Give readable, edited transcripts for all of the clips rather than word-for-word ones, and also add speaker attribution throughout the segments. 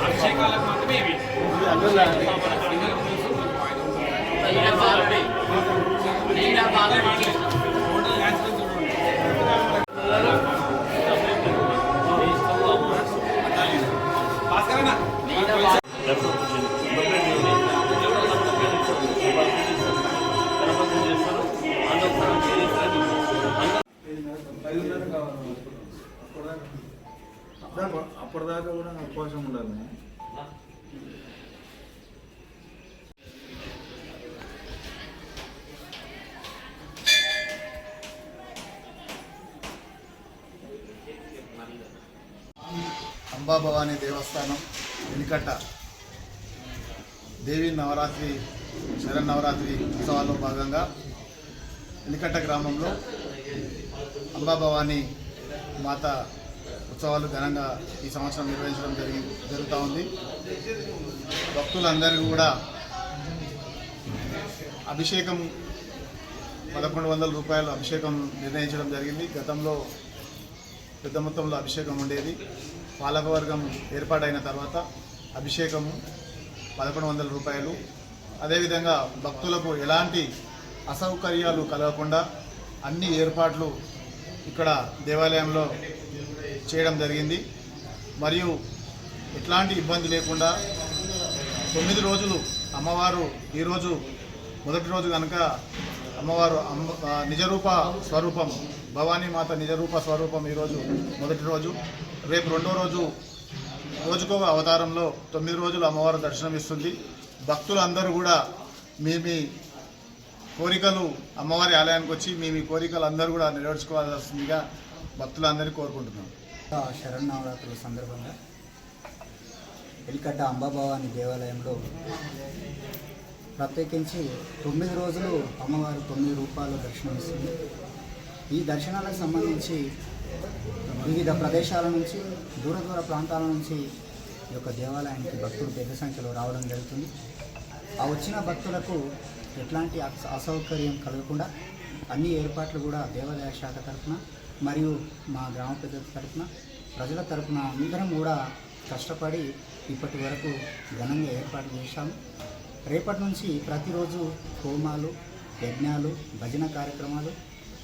Speaker 1: అభిషేకాలకు మాత్రమే ఇవి
Speaker 2: అప్పటిదాకా కూడా అవకాశం ఉండాలి.
Speaker 3: అంబా భవానీ దేవస్థానం ఎలికట్ట దేవి నవరాత్రి శరన్నవరాత్రి ఉత్సవాల్లో భాగంగా ఎలికట్ట గ్రామంలో అంబా భవానీ మాత ఉత్సవాలు ఘనంగా ఈ సంవత్సరం నిర్వహించడం జరుగుతూ ఉంది. భక్తులందరికీ కూడా అభిషేకం 1100 రూపాయలు అభిషేకం నిర్ణయించడం జరిగింది. గతంలో పెద్ద మొత్తంలో అభిషేకం ఉండేది. పాలకవర్గం ఏర్పాటైన తర్వాత అభిషేకము 1100 రూపాయలు. అదేవిధంగా భక్తులకు ఎలాంటి అసౌకర్యాలు కలగకుండా అన్ని ఏర్పాట్లు ఇక్కడ దేవాలయంలో చేయడం జరిగింది. మరియు ఎట్లాంటి ఇబ్బంది లేకుండా 9 రోజులు అమ్మవారు ఈరోజు మొదటి రోజు కనుక అమ్మవారు నిజరూప స్వరూపం భవానీమాత నిజరూప స్వరూపం ఈరోజు మొదటి రోజు. రేపు రెండో రోజు రోజుకో అవతారంలో 9 రోజులు అమ్మవారు దర్శనమిస్తుంది. భక్తులందరూ కూడా మీ కోరికలు అమ్మవారి ఆలయానికి వచ్చి మీ కోరికలు అందరూ కూడా నెరవేర్చుకోవాల్సిందిగా భక్తులందరినీ కోరుకుంటున్నాం.
Speaker 4: శరన్నవరాత్రుల సందర్భంగా ఎలికట్ట అంబాభవాని దేవాలయంలో ప్రత్యేకించి 9 రోజులు అమ్మవారు 9 రూపాయలు దర్శనమిస్తుంది. ఈ దర్శనాలకు సంబంధించి వివిధ ప్రదేశాల నుంచి దూర ప్రాంతాల నుంచి ఈ యొక్క దేవాలయానికి భక్తులు పెద్ద సంఖ్యలో రావడం జరుగుతుంది. ఆ వచ్చిన భక్తులకు ఎట్లాంటి అసౌకర్యం కలగకుండా అన్ని ఏర్పాట్లు కూడా దేవాలయ శాఖ తరఫున మరియు మా గ్రామ పెద్దల తరఫున ప్రజల తరఫున అందరం కూడా కష్టపడి ఇప్పటి వరకు ఘనంగా ఏర్పాటు చేశాము. రేపటి నుంచి ప్రతిరోజు హోమాలు, యజ్ఞాలు, భజన కార్యక్రమాలు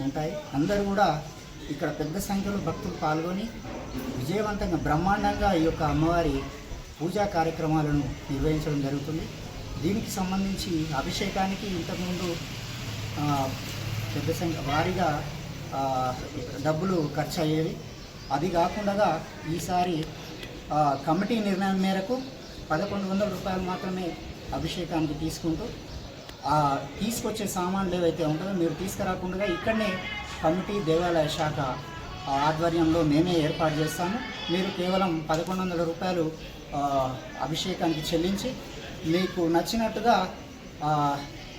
Speaker 4: ఉంటాయి. అందరూ కూడా ఇక్కడ పెద్ద సంఖ్యలో భక్తులు పాల్గొని విజయవంతంగా బ్రహ్మాండంగా ఈ యొక్క అమ్మవారి పూజా కార్యక్రమాలను నిర్వహించడం జరుగుతుంది. దీనికి సంబంధించి అభిషేకానికి ఇంతకుముందు పెద్ద సంఖ్య భారీగా డబ్బులు ఖర్చు అయ్యేవి. అది కాకుండా ఈసారి కమిటీ నిర్ణయం మేరకు 1100 రూపాయలు మాత్రమే అభిషేకానికి తీసుకుంటూ తీసుకొచ్చే సామాన్లు ఏవైతే ఉంటుందో మీరు తీసుకురాకుండా ఇక్కడనే కమిటీ దేవాలయ శాఖ ఆధ్వర్యంలో మేమే ఏర్పాటు చేస్తాము. మీరు కేవలం 1100 రూపాయలు అభిషేకానికి చెల్లించి మీకు నచ్చినట్టుగా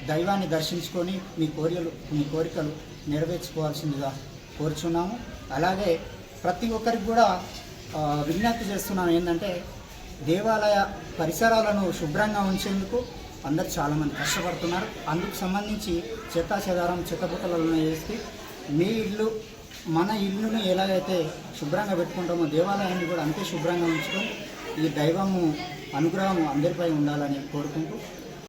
Speaker 4: దైవాన్ని దర్శించుకొని మీ కోరికలు నెరవేర్చుకోవాల్సిందిగా కోరుచున్నాము. అలాగే ప్రతి ఒక్కరికి కూడా విజ్ఞప్తి చేస్తున్నాను ఏంటంటే దేవాలయ పరిసరాలను శుభ్రంగా ఉంచేందుకు అందరు చాలామంది కష్టపడుతున్నారు. అందుకు సంబంధించి చెత్తబుట్టలను వేసి మీ ఇల్లు మన ఇల్లును ఎలాగైతే శుభ్రంగా పెట్టుకుంటామో దేవాలయాన్ని కూడా అంతే శుభ్రంగా ఉంచుకొని ఈ దైవము అనుగ్రహం అందరిపై ఉండాలని కోరుకుంటూ